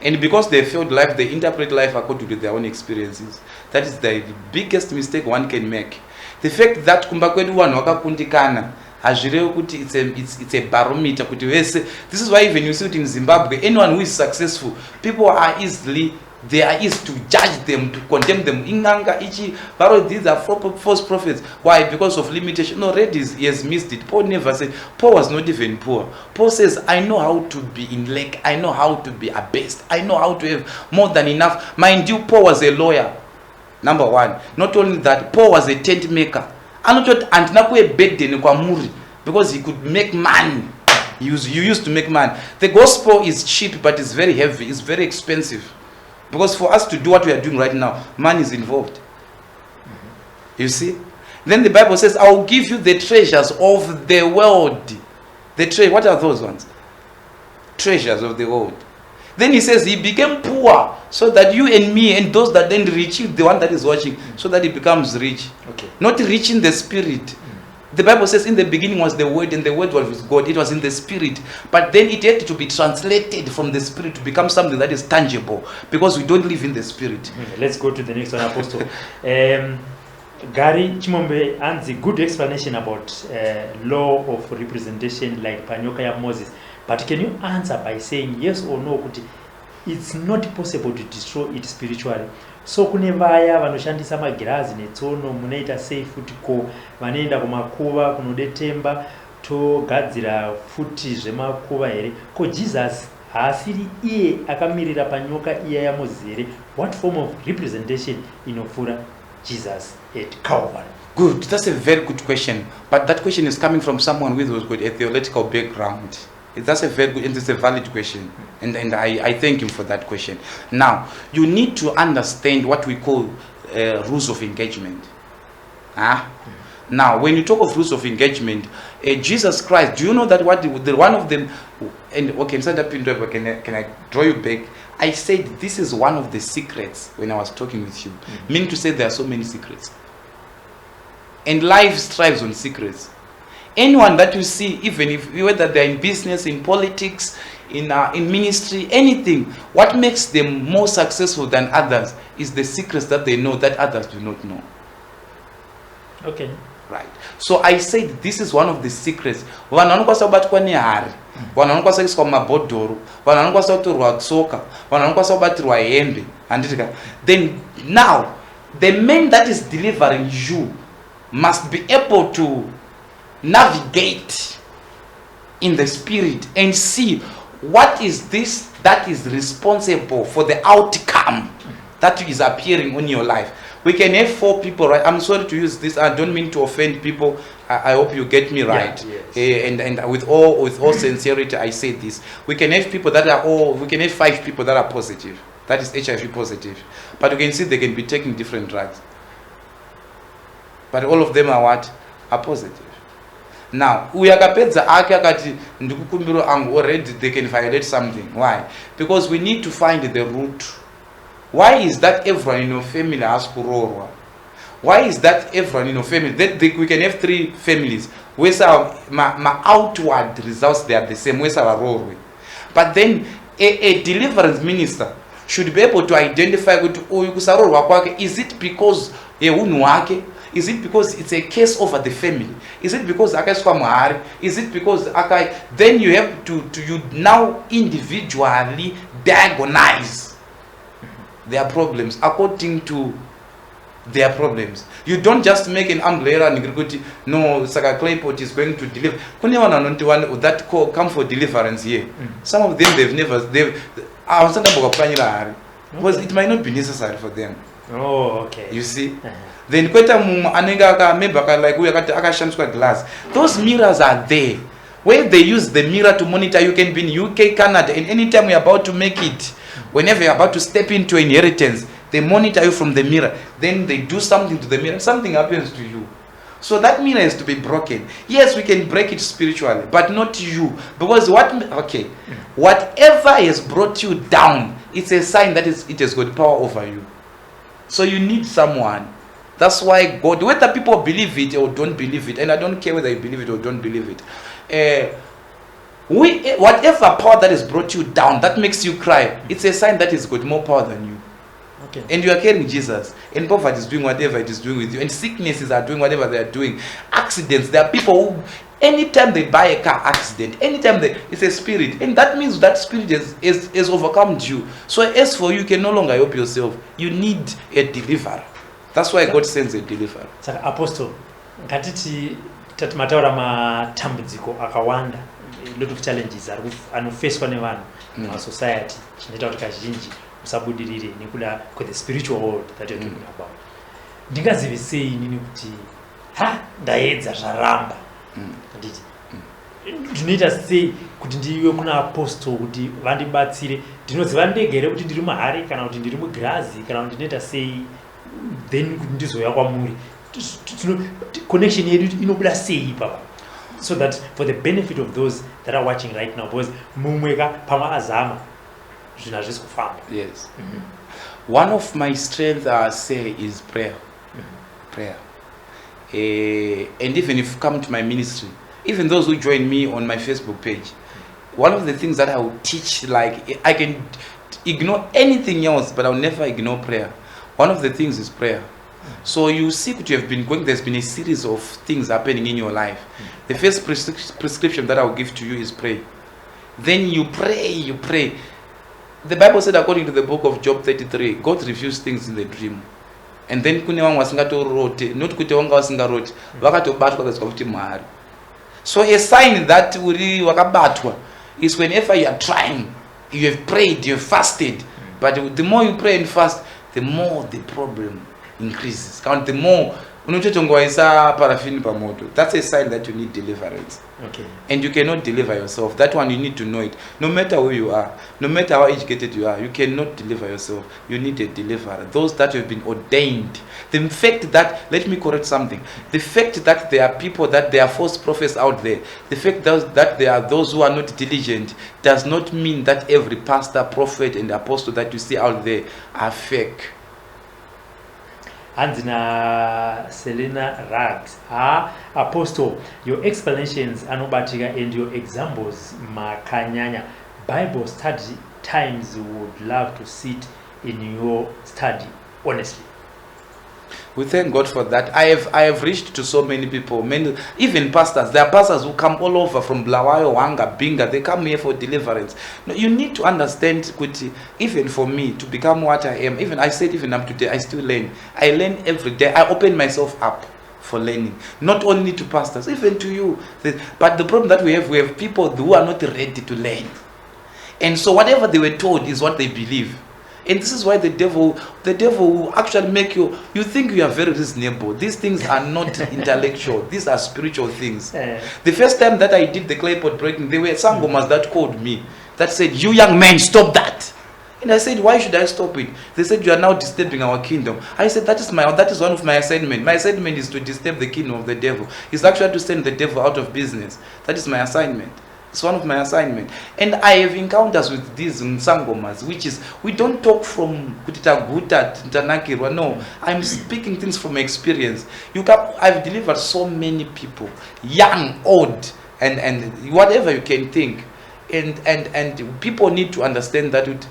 And because they failed life, they interpret life according to their own experiences. That is the biggest mistake one can make. The fact that kumbakwedu wanu wakakundikana it's a barometer. This is why even you see it in Zimbabwe, anyone who is successful, people are easy to judge them, to condemn them. These are false prophets. Why? Because of limitation. No, he has missed it. Paul never said. Paul was not even poor. Paul says, I know how to be in lack. I know how to be abased. I know how to have more than enough. Mind you, Paul was a lawyer. Number one. Not only that, Paul was a tent maker. Because he could make money. You used to make money. The gospel is cheap, but it's very heavy. It's very expensive. Because for us to do what we are doing right now, money is involved. You see? Then the Bible says, I will give you the treasures of the world. What are those ones? treasures of the world. Then he says he became poor so that you and me and those that then reach you, the one that is watching, so that he becomes rich. Okay. Not rich in the spirit. The Bible says in the beginning was the word and the word was with God. It was in the spirit. But then it had to be translated from the spirit to become something that is tangible, because we don't live in the spirit. Let's go to the next one, Apostle. Gary Chimombe has a good explanation about law of representation like Panyoka ya Moses. But can you answer by saying yes or no? It's not possible to destroy it spiritually. So kune vaya vanoshandisa magirazi netsono munoita sei futi ko vanoenda kumakuva kunodetemba togadzira futi zvemakuva here ko Jesus haasiri iye akamirira panyoka iya yaMozisi here? What form of representation inofura Jesus at Calvary? Good, that's a very good question. But that question is coming from someone with a theological background. That's a very good and it's a valid question. And I thank him for that question. Now, you need to understand what we call rules of engagement. Now, when you talk of rules of engagement, Jesus Christ, do you know that one of them, and okay, can I draw you back? I said this is one of the secrets when I was talking with you. Meaning to say there are so many secrets. And life strives on secrets. Anyone that you see, even if whether they're in business, in politics, in ministry, anything, what makes them more successful than others is the secrets that they know that others do not know. Okay. Right. So I said this is one of the secrets. Then now, the man that is delivering you must be able to navigate in the spirit and see what is this that is responsible for the outcome that is appearing on your life. We can have 4 people, right? I'm sorry to use this. I don't mean to offend people. I hope you get me right. Yeah, yes. And with all sincerity, I say this. We can have people that are we can have 5 people that are positive. That is HIV positive. But you can see they can be taking different drugs. But all of them are what? Are positive. Now, already they can violate something. Why? Because we need to find the root. Why is that everyone in your family has kurorwa? Why is that everyone in your family? We can have 3 families. Where my outward results they are the same. But then a deliverance minister should be able to identify is it because is it because it's a case over the family? Is it because is it because then you have to you now individually diagnose their problems according to their problems. You don't just make an umbrella and no Saka Claypot is going to deliver. That come for deliverance here. Some of them because it might not be necessary for them. Oh, okay. You see? Then glass. Those mirrors are there. Where they use the mirror to monitor, you can be in UK, Canada, and anytime you're about to make it, whenever you're about to step into inheritance, they monitor you from the mirror. Then they do something to the mirror, something happens to you. So that mirror is to be broken. Yes, we can break it spiritually, but not you. Because whatever has brought you down, it's a sign that it has got power over you. So you need someone. That's why God, whether people believe it or don't believe it, and I don't care whether you believe it or don't believe it, whatever power that has brought you down, that makes you cry, it's a sign that it's got more power than you. Okay. And you are carrying Jesus, and poverty is doing whatever it is doing with you, and sicknesses are doing whatever they are doing. Accidents, there are people who, anytime they buy a car accident, it's a spirit, and that means that spirit has overcome you. So as for you, you can no longer help yourself. You need a deliverer. That's why God sends a deliverer. Saka Apostle, ngatiti mataura matambudziko akawanda, a lot of challenges anofaced nevanhu in society. Chinoita kuti kazhinji usabudirire nekuda for the spiritual world that you're talking about. Ndingazivisei nini kuti ndaedza zvaramba. Ndinoita sei kuti ndiwe kuna apostle kuti vandibatsire. Ndinoziva ndegere kuti ndiri muhari kana kuti ndiri mugirazi kana kuti ndinoita sei then ndizoya kwamuri. Connection yedu inobuda sei papa. so that for the benefit of those that are watching right now, because mumweka pama azama zvinazvisi kufamba. Yes. One of my strengths, I say, is prayer. Prayer. And even if you come to my ministry, even those who join me on my Facebook page, one of the things that I will teach, like, I can ignore anything else, but I'll never ignore prayer. One of the things is prayer. So you see what you have been going, there's been a series of things happening in your life. The first prescription that I'll give to you is pray. Then you pray. The Bible said, according to the book of Job 33, God reveals things in the dream. And then kune wanga wasingatorote, not kuti wanga wasingarote, vakatobatwa kazwa kuti mwari. So a sign that uri wakabatwa is whenever you are trying, you have prayed, you have fasted, but the more you pray and fast, the more the problem increases. Count the more that's a sign that you need deliverance. Okay. And you cannot deliver yourself. That one you need to know it. No matter who you are, no matter how educated you are, you cannot deliver yourself. You need a deliverer. Those that have been ordained. The fact that, let me correct something. The fact that there are people, that there are false prophets out there, the fact that there are those who are not diligent, does not mean that every pastor, prophet, and apostle that you see out there are fake. Andina Selena Rags. Apostle, your explanations anobatika and your examples makanyanya. Bible study times would love to sit in your study, honestly. We thank God for that. I have reached to so many people, many, even pastors. There are pastors who come all over from Blawayo, Wanga, Binga. They come here for deliverance. No, you need to understand, Kuti, even for me to become what I am, even I said, even up today, I still learn. I learn every day. I open myself up for learning. Not only to pastors, even to you. But the problem that we have people who are not ready to learn. And so whatever they were told is what they believe. And this is why the devil will actually make you think you are very reasonable. These things are not intellectual. These are spiritual things. The first time that I did the clay pot breaking, there were some women that called me that said, "You young man, stop that." And I said, "Why should I stop it?" They said, "You are now disturbing our kingdom." I said, that is one of my assignment. My assignment is to disturb the kingdom of the devil. It's actually to send the devil out of business. That is my assignment. It's one of my assignment. And I have encounters with these Nsangomas, which is, we don't talk from Kutitaguta, Tanakirwa. No, I'm speaking things from experience. I've delivered so many people, young, old, and whatever you can think. And people need to understand that and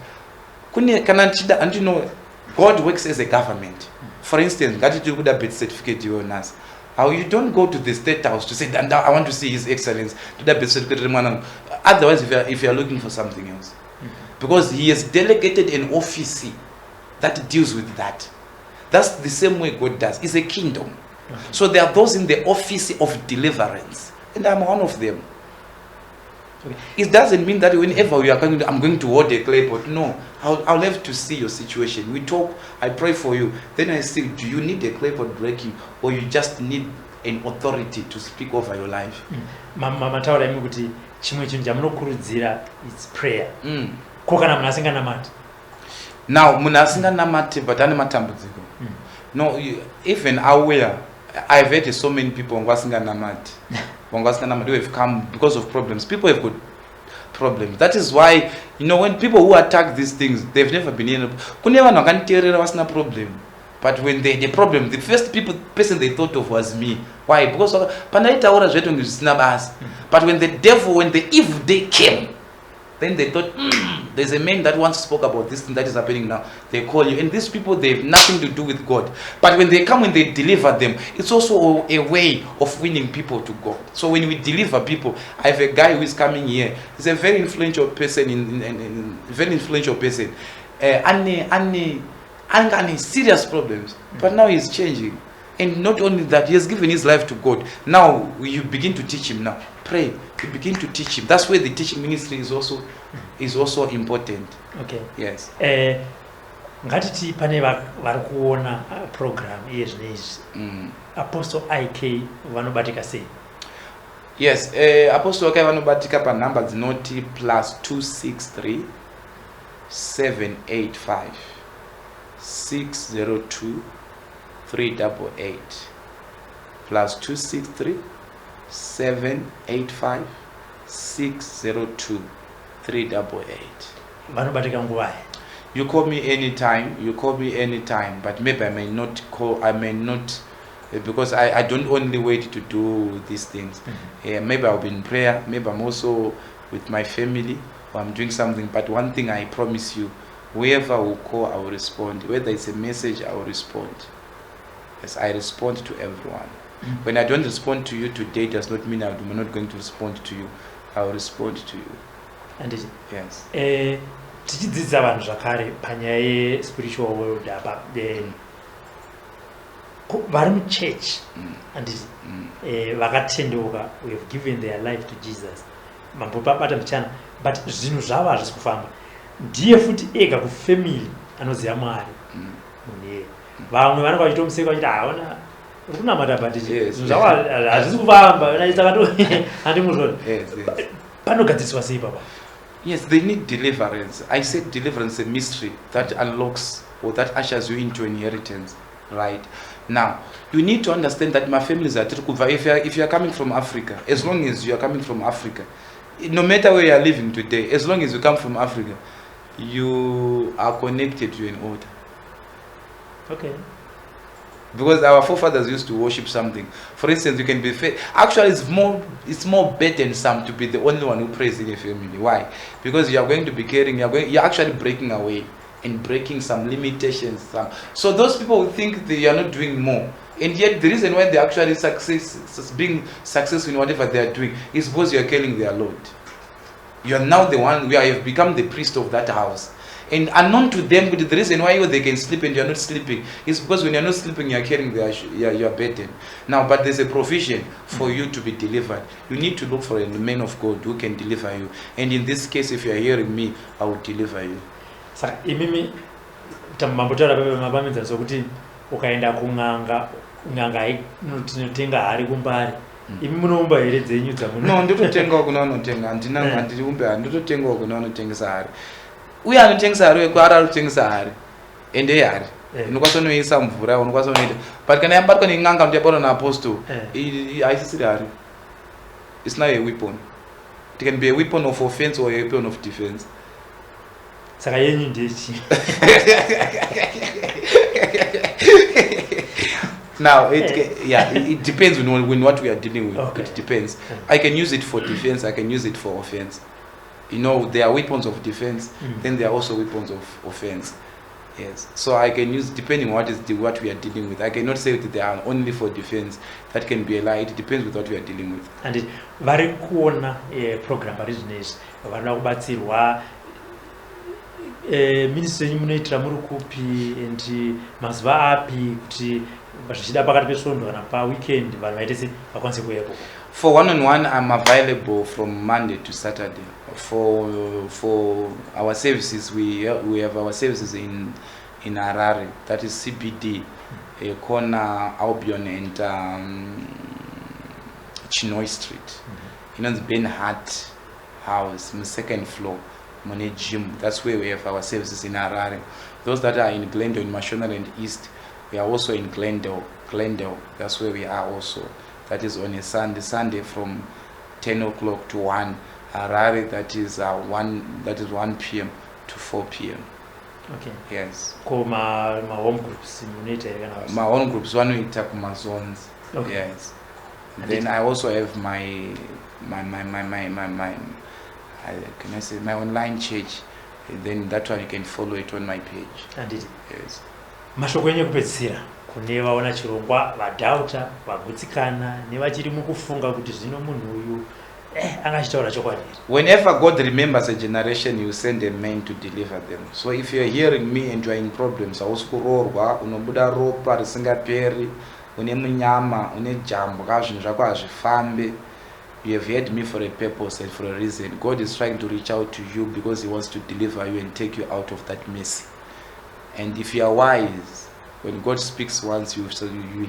you know, God works as a government. For instance, got birth certificate you on us. How you don't go to the state house to say, I want to see His Excellency. Otherwise, if you are looking for something else, because He has delegated an office that deals with that. That's the same way God does. It's a kingdom. So there are those in the office of deliverance, and I'm one of them. Okay. It doesn't mean that whenever we are coming, I'm going to hold a clay pot. No, I'll have to see your situation. We talk, I pray for you. Then I say, do you need a clay pot breaking, or you just need an authority to speak over your life? Mama taura imi kuti chimwe chinhu chamunokurudzira it's prayer. Ko kana munhu asinganamati? Now munhu asinganamati but ane matambudziko. No, even aware, I've heard so many people who have come because of problems. People have got problems. That is why, you know, when people who attack these things, they've never been in a problem. But when they had a problem, the first person they thought of was me. Why? Because but when the evil day came, then they thought, there's a man that once spoke about this thing that is happening now. They call you. And these people, they have nothing to do with God. But when they come and they deliver them, it's also a way of winning people to God. So when we deliver people, I have a guy who is coming here. He's a very influential person, and serious problems. But now he's changing. And not only that, he has given his life to God. Now you begin to teach him now. Pray. You begin to teach him. That's where the teaching ministry is also important. Okay. Yes. Ngatiti pane vari kuona program izvi Apostle IK vanobatika sei? Yes, Apostle IK vanobatika pa number dzinoti +263 785 602 388 +263 785 602 388. Vanobatika nguwai. You call me anytime, but maybe I may not call, because I don't only wait to do these things. Maybe I'll be in prayer, maybe I'm also with my family, or I'm doing something, but one thing I promise you, whoever will call, I will respond. Whether it's a message, I will respond. Yes, I respond to everyone. When I don't respond to you today, does not mean I'm not going to respond to you. I will respond to you. And yes. Tichidzidzisa vanhu zvakare panyaya ye-spiritual world apa vari muchurch handiti vakatendeuka, we have given their life to Jesus, mambobata muchana, but zvinhu zvavo hazvisi kufamba. Ndiye futi ega kufamily anoziva Mwari. Vamwe vanenge vachitomuseka vachiti haona uri kunamata but zvinhu zvavo hazvisi kufamba handimuzvona. Panogadziriswa sei papa? Yes, they need deliverance. I said deliverance is a mystery that unlocks or that ushers you into inheritance. Right? Now, you need to understand that my families are if you are coming from Africa, as long as you are coming from Africa, no matter where you are living today, as long as you come from Africa, you are connected to an altar. Okay. Because our forefathers used to worship something. For instance, you can be actually it's more burdensome to be the only one who prays in a family. Why? Because you are going to be carrying, you're actually breaking away and breaking some limitations. So those people will think they are not doing more. And yet the reason why they're actually being successful in whatever they are doing is because you are killing their Lord. You are now the one, you have become the priest of that house. And unknown to them, the reason why they can sleep and you are not sleeping is because when you are not sleeping, you are carrying your burden. Now, but there's a provision for you to be delivered. You need to look for a man of God who can deliver you. And in this case, if you are hearing me, I will deliver you. Saka imimi tamambotora pepe mabamidza sokuti ukaenda kunganga inotenga hari kumbari. Imi munoumba here dzenyu dzamuno? No, ndototengawo kuna anotenga. Handiri umba, ndototengawo kuna anotengesa hari. Uye anotengesa hari wekwara anotengesa hari ende hari unokwanisa kunoisa mvura, unokwanisa kunoita, but kana yabatwa neng'anga ndiyabatwa naapostle haisisiri hari. It's not a weapon. It can be a weapon of offense or a weapon of defense. Saka yenyu ndechi. Now, it depends on what we are dealing with. Okay. It depends. I can use it for defense, I can use it for offense. You know, there are weapons of defense, then there are also weapons of offense. Yes. So I can use, depending on what we are dealing with. I cannot say that they are only for defense. That can be a lie. It depends with what we are dealing with. And vari kuona program parizvinezvi varina kubatsirwa ministry yenyu munoitira muri kupi and mazuva api kuti zvichida pakati pesvondo kana paweekend vanhu vaite sei vakwanise kuuyapo? For one-on-one, I'm available from Monday to Saturday. For our services, we have our services in Harare. That is CBD, corner Albion and Chinoi Street. You know the Ben Hart House, on the second floor, Monet Gym. That's where we have our services in Harare. Those that are in Glendale, in Mashonaland East, we are also in Glendale. That's where we are also. That is on a Sunday from 10 o'clock to 1. Harare, that is 1 p.m. to 4 p.m. Okay. Yes. My home groups, my own groups, one we take my zones. Okay. Yes. And then I also have my can I say my online church. And then that one you can follow it on my page. And it. Yes. Mashoko yenyu kupedzisira kune vaona chirongwa vadhauta vagutsikana nevachiri mukufunga kuti zvino munhu uyu angachitaura chokwadi. Whenever God remembers a generation, you send a man to deliver them. So if you are hearing me and you are in problems, auskurorwa unobuda ropa risingaperi, une munyama, une jambo zvinhu zvako hazvifambe, you have heard me for a purpose and for a reason. God is trying to reach out to you because he wants to deliver you and take you out of that mess. And if you are wise, when God speaks once, you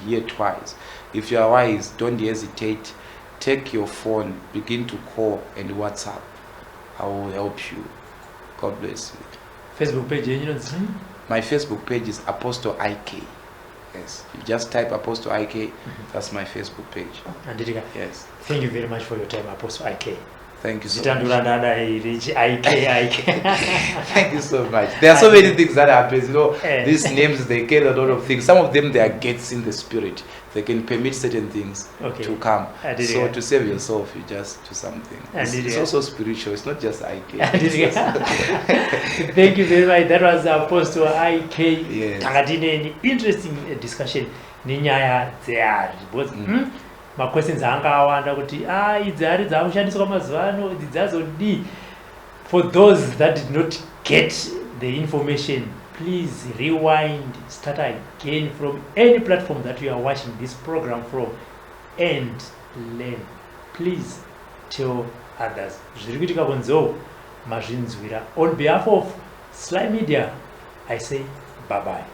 hear twice. If you are wise, don't hesitate. Take your phone, begin to call and WhatsApp. I will help you. God bless you. Facebook page, you know, my Facebook page is Apostle IK. Yes. You just type Apostle IK. That's my Facebook page. Yes. Thank you very much for your time, Apostle IK. Thank you so much. IK. Thank you so much. There are so many things that happen. You know, these names, they carry a lot of things. Some of them, they are gates in the spirit. They can permit certain things to come. So to save yourself, you just do something. It's also spiritual. It's not just IK. Thank you very much. That was Apostle IK. Yes. Interesting discussion. Ninyaya dzehari. My questions angawanda kuti idzari dzakushandiswa mazuva ano dzidzazodi. For those that did not get the information, please rewind, start again from any platform that you are watching this program from, and learn. Please tell others. Zvirikuitika kunzo mazvinzwira. On behalf of SlyMedia, I say bye bye.